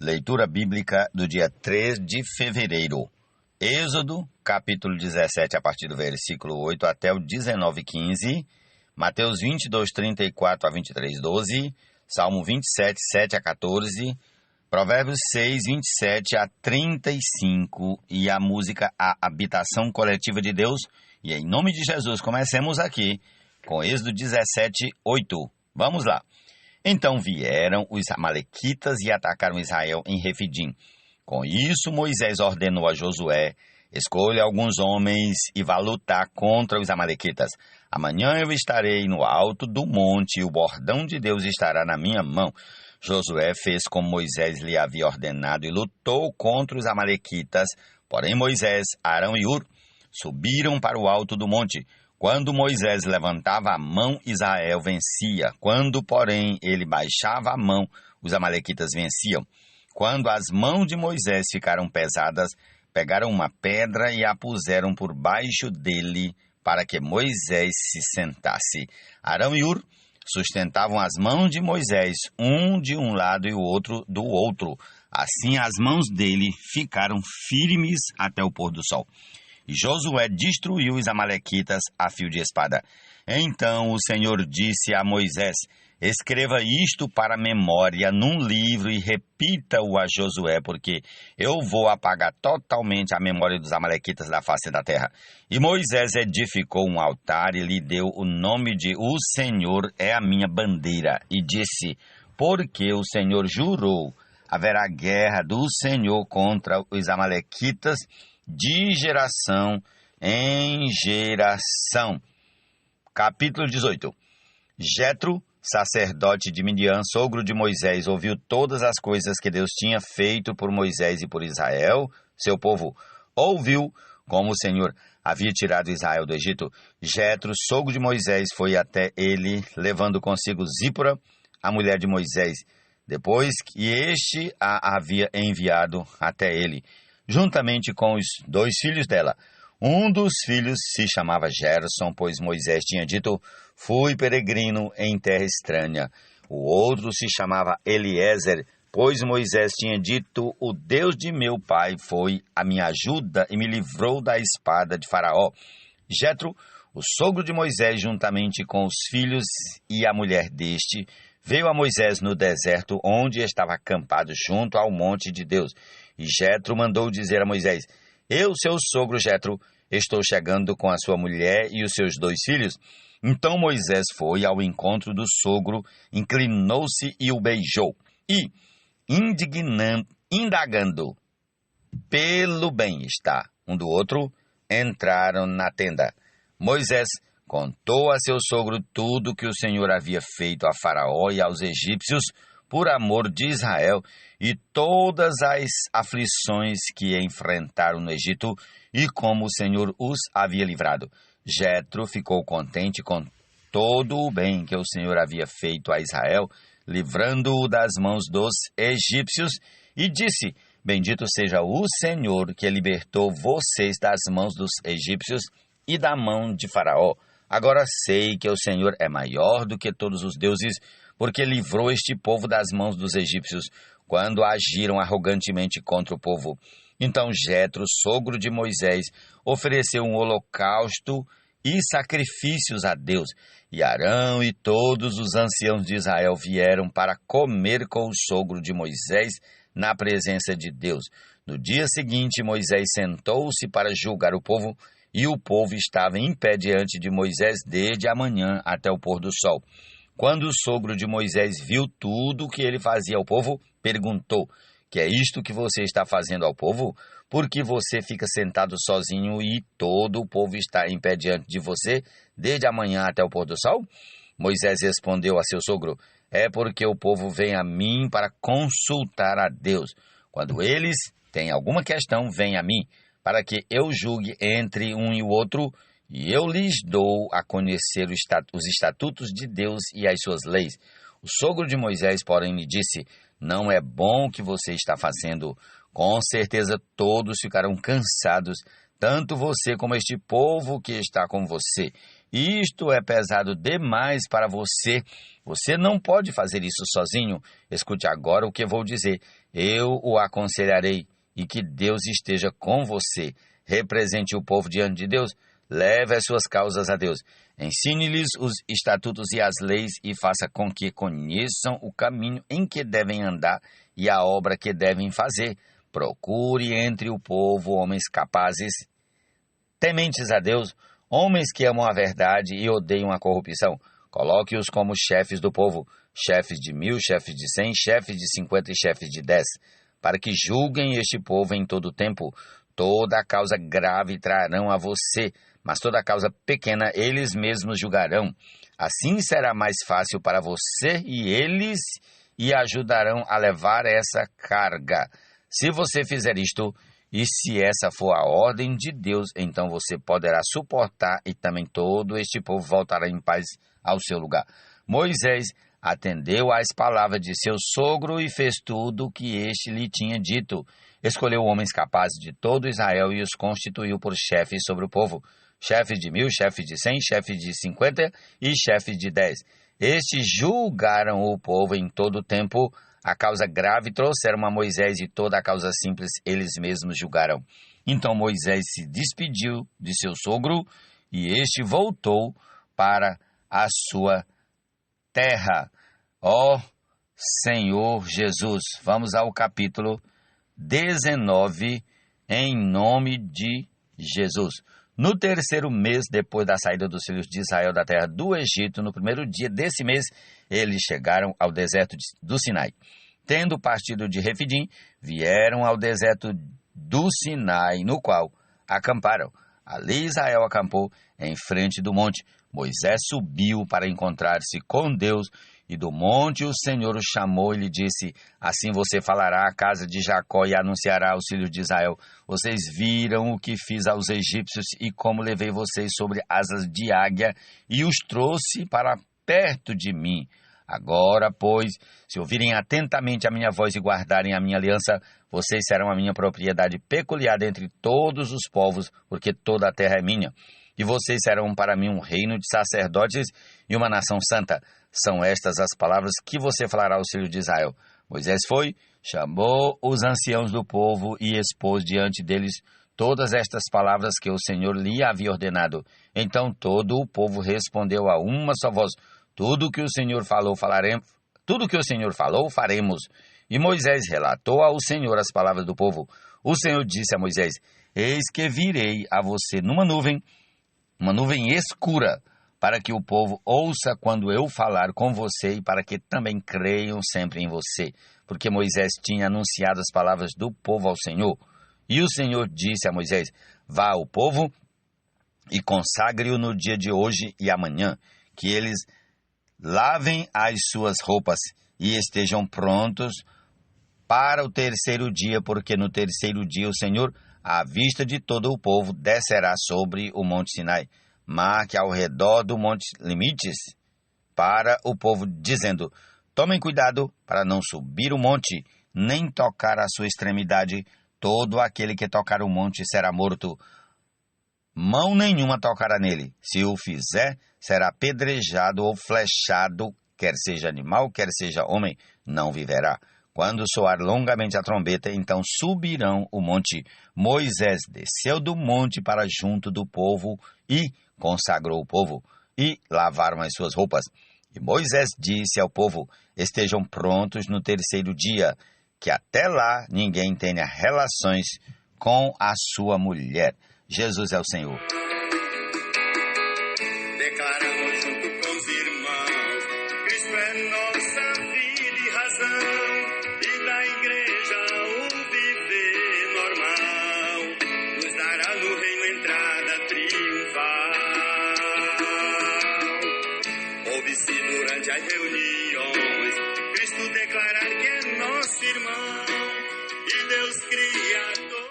Leitura bíblica do dia 3 de fevereiro. Êxodo, capítulo 17, a partir do versículo 8 até o 19:15. Mateus 22, 34 a 23, 12. Salmo 27, 7 a 14. Provérbios 6, 27 a 35. E a música A Habitação Coletiva de Deus. E em nome de Jesus, comecemos aqui com Êxodo 17, 8. Vamos lá. Então vieram os amalequitas e atacaram Israel em Refidim. Com isso, Moisés ordenou a Josué: escolha alguns homens e vá lutar contra os amalequitas. Amanhã eu estarei no alto do monte e o bordão de Deus estará na minha mão. Josué fez como Moisés lhe havia ordenado e lutou contra os amalequitas. Porém Moisés, Arão e Hur subiram para o alto do monte. Quando Moisés levantava a mão, Israel vencia. Quando, porém, ele baixava a mão, os amalequitas venciam. Quando as mãos de Moisés ficaram pesadas, pegaram uma pedra e a puseram por baixo dele, para que Moisés se sentasse. Arão e Hur sustentavam as mãos de Moisés, um de um lado e o outro do outro. Assim as mãos dele ficaram firmes até o pôr do sol. E Josué destruiu os amalequitas a fio de espada. Então o Senhor disse a Moisés: escreva isto para memória num livro e repita-o a Josué, porque eu vou apagar totalmente a memória dos amalequitas da face da terra. E Moisés edificou um altar e lhe deu o nome de O Senhor é a minha bandeira. E disse: porque o Senhor jurou, haverá guerra do Senhor contra os amalequitas de geração em geração. Capítulo 18. Jetro, sacerdote de Midian, sogro de Moisés, ouviu todas as coisas que Deus tinha feito por Moisés e por Israel, seu povo. Ouviu como o Senhor havia tirado Israel do Egito. Jetro, sogro de Moisés, foi até ele, levando consigo Zípora, a mulher de Moisés, depois que este a havia enviado até ele, juntamente com os 2 filhos dela. Um dos filhos se chamava Gerson, pois Moisés tinha dito: fui peregrino em terra estranha. O outro se chamava Eliezer, pois Moisés tinha dito: o Deus de meu pai foi a minha ajuda e me livrou da espada de Faraó. Jetro, o sogro de Moisés, juntamente com os filhos e a mulher deste, veio a Moisés no deserto, onde estava acampado junto ao monte de Deus. E Jetro mandou dizer a Moisés: eu, seu sogro Jetro, estou chegando com a sua mulher e os seus 2 filhos. Então Moisés foi ao encontro do sogro, inclinou-se e o beijou. E, indagando pelo bem-estar um do outro, entraram na tenda. Moisés contou a seu sogro tudo que o Senhor havia feito a Faraó e aos egípcios por amor de Israel, e todas as aflições que enfrentaram no Egito, e como o Senhor os havia livrado. Jetro ficou contente com todo o bem que o Senhor havia feito a Israel, livrando-o das mãos dos egípcios, e disse: bendito seja o Senhor que libertou vocês das mãos dos egípcios e da mão de Faraó. Agora sei que o Senhor é maior do que todos os deuses, porque livrou este povo das mãos dos egípcios, quando agiram arrogantemente contra o povo. Então Jetro, sogro de Moisés, ofereceu um holocausto e sacrifícios a Deus. E Arão e todos os anciãos de Israel vieram para comer com o sogro de Moisés na presença de Deus. No dia seguinte, Moisés sentou-se para julgar o povo, e o povo estava em pé diante de Moisés desde a manhã até o pôr do sol. Quando o sogro de Moisés viu tudo o que ele fazia ao povo, perguntou: que é isto que você está fazendo ao povo? Por que você fica sentado sozinho e todo o povo está em pé diante de você, desde a manhã até o pôr do sol? Moisés respondeu a seu sogro: é porque o povo vem a mim para consultar a Deus. Quando eles têm alguma questão, vem a mim, para que eu julgue entre um e o outro, e eu lhes dou a conhecer os estatutos de Deus e as suas leis. O sogro de Moisés, porém, lhe disse: não é bom o que você está fazendo. Com certeza todos ficarão cansados, tanto você como este povo que está com você. Isto é pesado demais para você. Você não pode fazer isso sozinho. Escute agora o que vou dizer. eu o aconselharei, e que Deus esteja com você. Represente o povo diante de Deus, leve as suas causas a Deus. Ensine-lhes os estatutos e as leis e faça com que conheçam o caminho em que devem andar e a obra que devem fazer. Procure entre o povo homens capazes, tementes a Deus, homens que amam a verdade e odeiam a corrupção. Coloque-os como chefes do povo, chefes de 1000, chefes de 100, chefes de 50 e chefes de 10, para que julguem este povo em todo o tempo. Toda causa grave trarão a você, mas toda causa pequena eles mesmos julgarão. Assim será mais fácil para você e eles e ajudarão a levar essa carga. Se você fizer isto, e se essa for a ordem de Deus, então você poderá suportar e também todo este povo voltará em paz ao seu lugar. Moisés atendeu às palavras de seu sogro e fez tudo o que este lhe tinha dito. Escolheu homens capazes de todo Israel e os constituiu por chefes sobre o povo. Chefes de 1000, chefes de 100, chefes de 50 e chefes de 10. Estes julgaram o povo em todo o tempo. A causa grave trouxeram a Moisés e toda a causa simples eles mesmos julgaram. Então Moisés se despediu de seu sogro e este voltou para a sua terra. Ó Senhor Jesus, vamos ao capítulo 19, em nome de Jesus. No terceiro mês, depois da saída dos filhos de Israel da terra do Egito, no primeiro dia desse mês, eles chegaram ao deserto do Sinai. Tendo partido de Refidim, vieram ao deserto do Sinai, no qual acamparam. Ali Israel acampou em frente do monte. Moisés subiu para encontrar-se com Deus, e do monte o Senhor o chamou e lhe disse: assim você falará à casa de Jacó e anunciará aos filhos de Israel: vocês viram o que fiz aos egípcios e como levei vocês sobre asas de águia e os trouxe para perto de mim. Agora, pois, se ouvirem atentamente a minha voz e guardarem a minha aliança, vocês serão a minha propriedade peculiar dentre todos os povos, porque toda a terra é minha. E vocês serão para mim um reino de sacerdotes e uma nação santa. São estas as palavras que você falará aos filhos de Israel. Moisés foi, chamou os anciãos do povo e expôs diante deles todas estas palavras que o Senhor lhe havia ordenado. Então todo o povo respondeu a uma só voz: tudo que o Senhor falou, falaremos. Tudo que o Senhor falou, faremos. E Moisés relatou ao Senhor as palavras do povo. O Senhor disse a Moisés: eis que virei a você numa nuvem escura, para que o povo ouça quando eu falar com você e para que também creiam sempre em você. Porque Moisés tinha anunciado as palavras do povo ao Senhor. E o Senhor disse a Moisés: vá ao povo e consagre-o no dia de hoje e amanhã, que eles lavem as suas roupas e estejam prontos para o terceiro dia, porque no terceiro dia o Senhor, à vista de todo o povo, descerá sobre o monte Sinai. Marque ao redor do monte limites para o povo, dizendo: tomem cuidado para não subir o monte, nem tocar a sua extremidade. Todo aquele que tocar o monte será morto. Mão nenhuma tocará nele. Se o fizer, será apedrejado ou flechado, quer seja animal, quer seja homem, não viverá. Quando soar longamente a trombeta, então subirão o monte. Moisés desceu do monte para junto do povo e consagrou o povo, e lavaram as suas roupas. E Moisés disse ao povo: estejam prontos no terceiro dia, que até lá ninguém tenha relações com a sua mulher. Jesus é o Senhor. Declaramos junto com os irmãos: Cristo é nossa vida e razão, e da igreja o viver normal nos dará no reino entrada triunfal. Ouve-se durante as reuniões Cristo declarar que é nosso irmão e Deus Criador.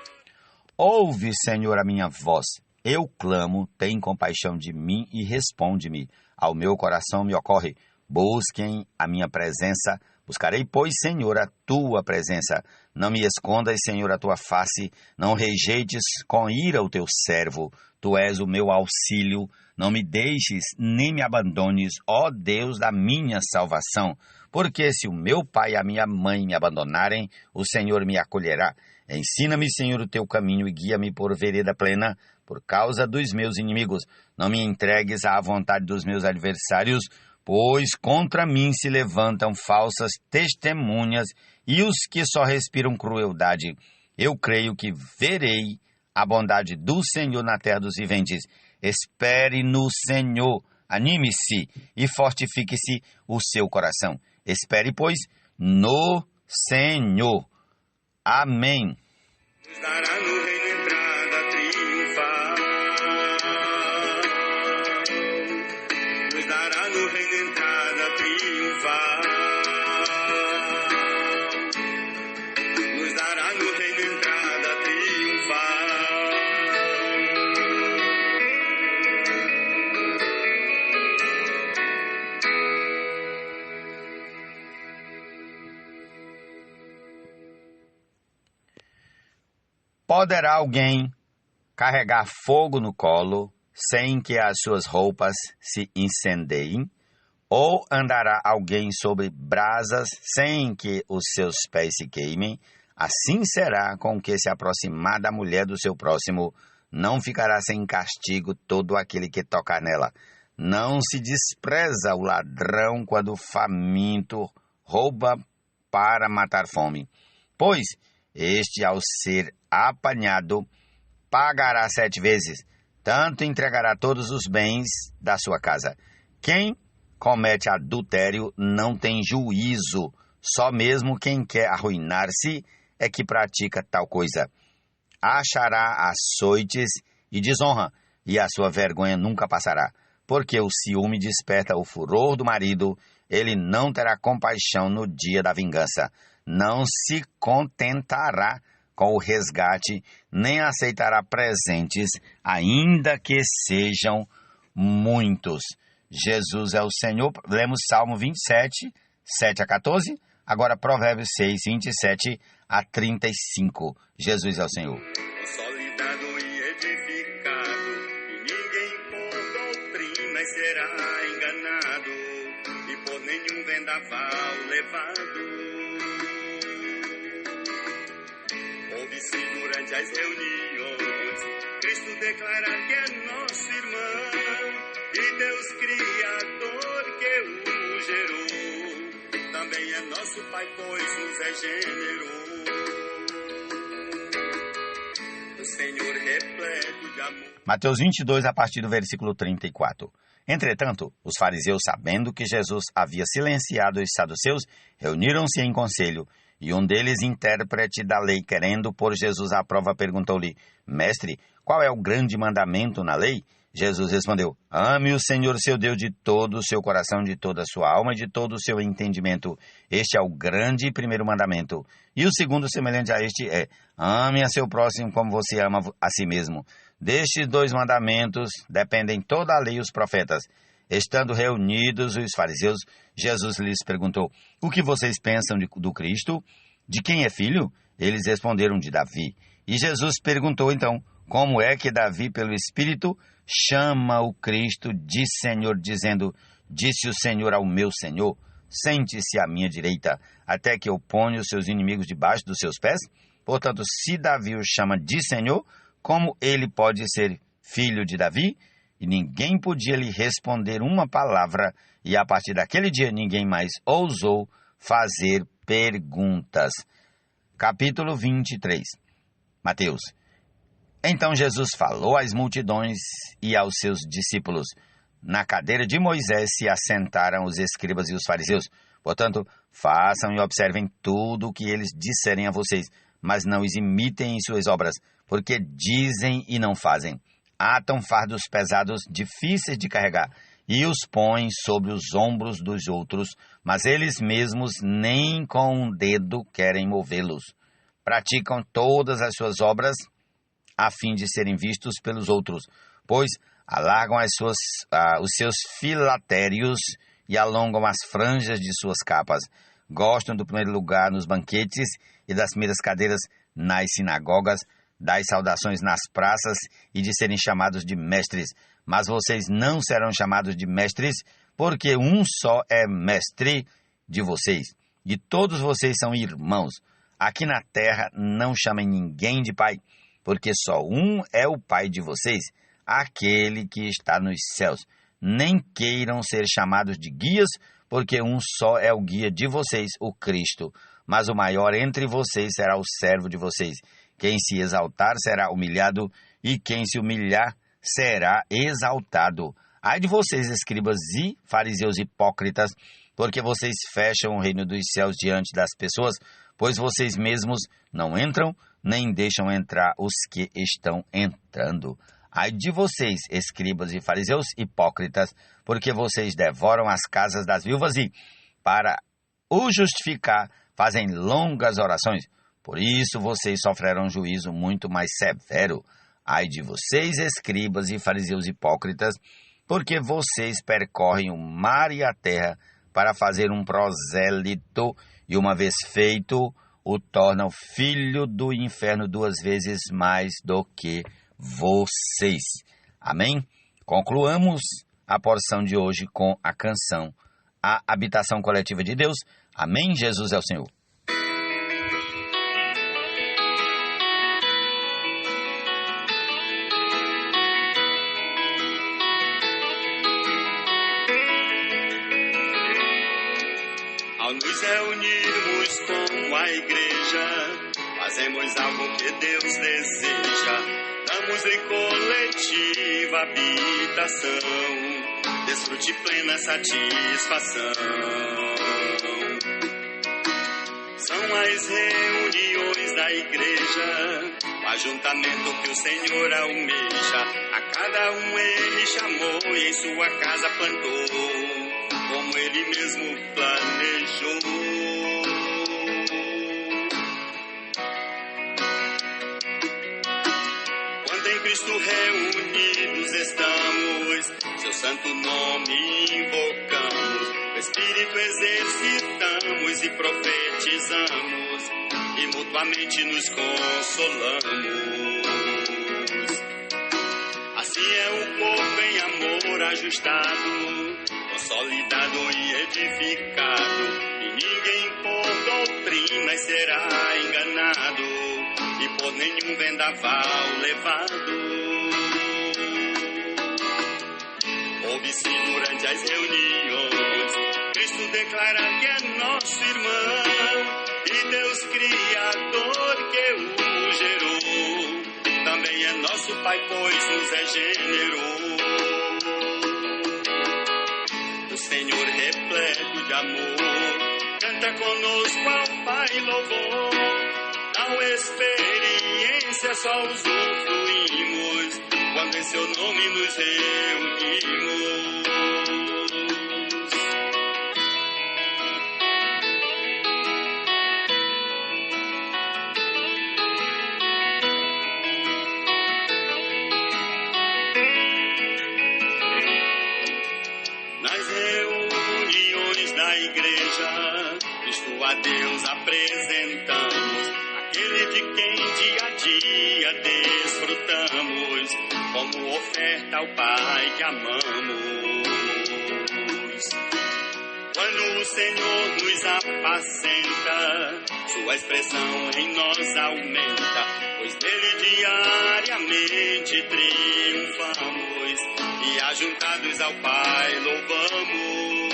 Ouve, Senhor, a minha voz. Eu clamo, tem compaixão de mim e responde-me. Ao meu coração me ocorre: busquem a minha presença. Buscarei, pois, Senhor, a tua presença. Não me escondas, Senhor, a tua face. Não rejeites com ira o teu servo. Tu és o meu auxílio. Não me deixes, nem me abandones, ó Deus da minha salvação. Porque se o meu pai e a minha mãe me abandonarem, o Senhor me acolherá. Ensina-me, Senhor, o teu caminho e guia-me por vereda plena, por causa dos meus inimigos. Não me entregues à vontade dos meus adversários, pois contra mim se levantam falsas testemunhas e os que só respiram crueldade. Eu creio que verei a bondade do Senhor na terra dos viventes. Espere no Senhor, anime-se e fortifique-se o seu coração. Espere, pois, no Senhor. Amém. Nos dará no reino entrada triunfal. Nos dará no reino entrada triunfal. Nos dará no reino entrada triunfal. Poderá alguém carregar fogo no colo sem que as suas roupas se incendiem? Ou andará alguém sobre brasas sem que os seus pés se queimem? Assim será com o que se aproximar da mulher do seu próximo. Não ficará sem castigo todo aquele que tocar nela. Não se despreza o ladrão quando o faminto rouba para matar fome. Pois este, ao ser apanhado, pagará 7 vezes, tanto entregará todos os bens da sua casa. Quem comete adultério não tem juízo, só mesmo quem quer arruinar-se é que pratica tal coisa. Achará açoites e desonra, e a sua vergonha nunca passará, porque o ciúme desperta o furor do marido, ele não terá compaixão no dia da vingança. Não se contentará com o resgate, nem aceitará presentes, ainda que sejam muitos. Jesus é o Senhor. Lemos Salmo 27, 7 a 14. Agora Provérbios 6, 27 a 35. Jesus é o Senhor. Consolidado e edificado, e ninguém por doutrina será enganado, e por nenhum vendaval levado. Ouve-se durante as reuniões Cristo declarar que é nosso irmão e Deus Criador que o gerou. Também é nosso Pai, pois nos regenerou. O Senhor repleto de amor. Mateus 22, a partir do versículo 34. Entretanto, os fariseus, sabendo que Jesus havia silenciado os saduceus, reuniram-se em conselho. E um deles, intérprete da lei, querendo pôr Jesus à prova, perguntou-lhe: Mestre, qual é o grande mandamento na lei? Jesus respondeu: Ame o Senhor seu Deus de todo o seu coração, de toda a sua alma e de todo o seu entendimento. Este é o grande e primeiro mandamento. E o segundo, semelhante a este, é: ame a seu próximo como você ama a si mesmo. Destes 2 mandamentos dependem toda a lei e os profetas. Estando reunidos os fariseus, Jesus lhes perguntou: O que vocês pensam do Cristo? De quem é filho? Eles responderam: de Davi. E Jesus perguntou então: Como é que Davi, pelo Espírito, chama o Cristo de Senhor, dizendo: Disse o Senhor ao meu Senhor: Sente-se à minha direita, até que eu ponha os seus inimigos debaixo dos seus pés? Portanto, se Davi o chama de Senhor, como ele pode ser filho de Davi? E ninguém podia lhe responder uma palavra, e a partir daquele dia ninguém mais ousou fazer perguntas. Capítulo 23. Mateus. Então Jesus falou às multidões e aos seus discípulos. Na cadeira de Moisés se assentaram os escribas e os fariseus. Portanto, façam e observem tudo o que eles disserem a vocês, mas não os imitem em suas obras, porque dizem e não fazem. Atam fardos pesados, difíceis de carregar, e os põem sobre os ombros dos outros, mas eles mesmos nem com um dedo querem movê-los. Praticam todas as suas obras a fim de serem vistos pelos outros, pois alargam os seus filatérios e alongam as franjas de suas capas. Gostam do primeiro lugar nos banquetes e das primeiras cadeiras nas sinagogas, das saudações nas praças e de serem chamados de mestres. Mas vocês não serão chamados de mestres, porque um só é mestre, de vocês. E todos vocês são irmãos. Aqui na terra não chamem ninguém de pai, porque só um é o pai de vocês, aquele que está nos céus. Nem queiram ser chamados de guias, porque um só é o guia de vocês, o Cristo. Mas o maior entre vocês será o servo de vocês. Quem se exaltar será humilhado, e quem se humilhar será exaltado. Ai de vocês, escribas e fariseus hipócritas, porque vocês fecham o reino dos céus diante das pessoas, pois vocês mesmos não entram, nem deixam entrar os que estão entrando. Ai de vocês, escribas e fariseus hipócritas, porque vocês devoram as casas das viúvas e, para o justificar, fazem longas orações. Por isso vocês sofrerão juízo muito mais severo. Ai de vocês, escribas e fariseus hipócritas, porque vocês percorrem o mar e a terra para fazer um prosélito, e uma vez feito, o tornam filho do inferno 2 vezes mais do que vocês. Amém? Concluamos a porção de hoje com a canção A Habitação Coletiva de Deus. Amém? Jesus é o Senhor. Ao nos reunirmos como a igreja, fazemos algo que Deus deseja. Damos em coletiva habitação, desfrute plena satisfação. São as reuniões da igreja, o ajuntamento que o Senhor almeja. A cada um Ele chamou e em sua casa plantou, como Ele mesmo planejou. Quando em Cristo reunidos estamos, seu santo nome invocamos, o Espírito exercitamos e profetizamos, e mutuamente nos consolamos. Assim é o corpo em amor ajustado, consolidado e edificado, e ninguém por doutrinas será enganado, e por nenhum vendaval levado. Ouve-se durante as reuniões Cristo declarar que é nosso irmão, e Deus Criador que o gerou, também é nosso Pai, pois nos regenerou. O Senhor repleto de amor, canta conosco ao Pai louvor. Tal experiência só usufruímos quando em seu nome nos reunimos. Nas reuniões da igreja, Cristo a Deus apresentamos, aquele de quem dia a dia desfrutamos, como oferta ao Pai que amamos. Quando o Senhor nos apacenta, sua expressão em nós aumenta, pois dele diariamente triunfamos, e ajuntados ao Pai louvamos.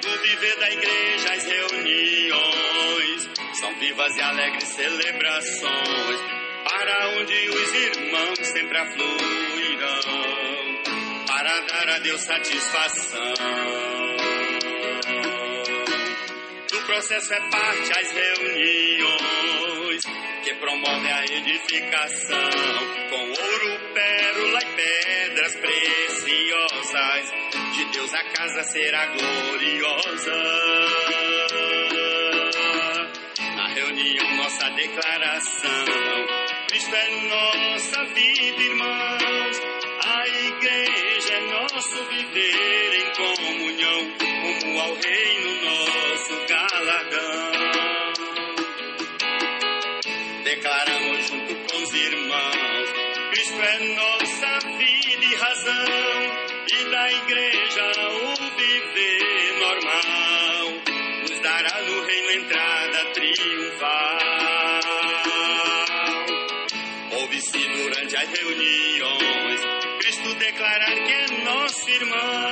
No viver da igreja as reuniões são vivas e alegres celebrações, para onde os irmãos sempre afluirão, para dar a Deus satisfação. Do processo é parte as reuniões que promovem a edificação, com ouro, pérola e pedras preciosas, de Deus a casa será gloriosa. Na reunião nossa declaração, Cristo é nossa vida, irmãos, a igreja é nosso viver em comunhão, como ao reino nosso galardão. Declaramos junto com os irmãos, Cristo é nossa vida e razão, no reino entrada triunfal. Ouve-se durante as reuniões Cristo declarar que é nosso irmão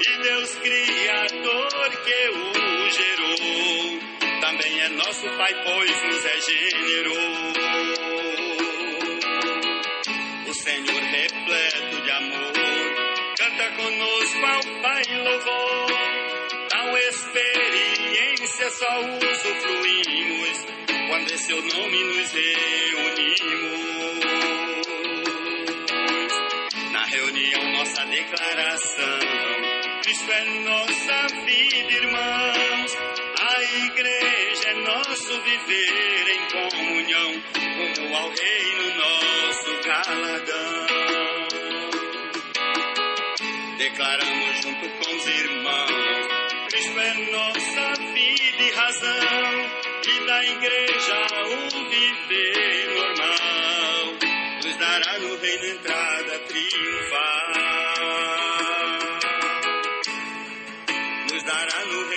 e Deus Criador que o gerou. Também é nosso Pai, pois nos regenerou. O Senhor repleto de amor canta conosco ao Pai louvor. Tal experiência só usufruímos quando em seu nome nos reunimos. Na reunião, nossa declaração: Cristo é nossa vida, irmãos. A igreja é nosso viver em comunhão, como ao reino nosso galardão. Declaramos junto com os irmãos: Cristo é nossa vida e razão, e da igreja o viver normal nos dará no reino entrada triunfal. Nos dará no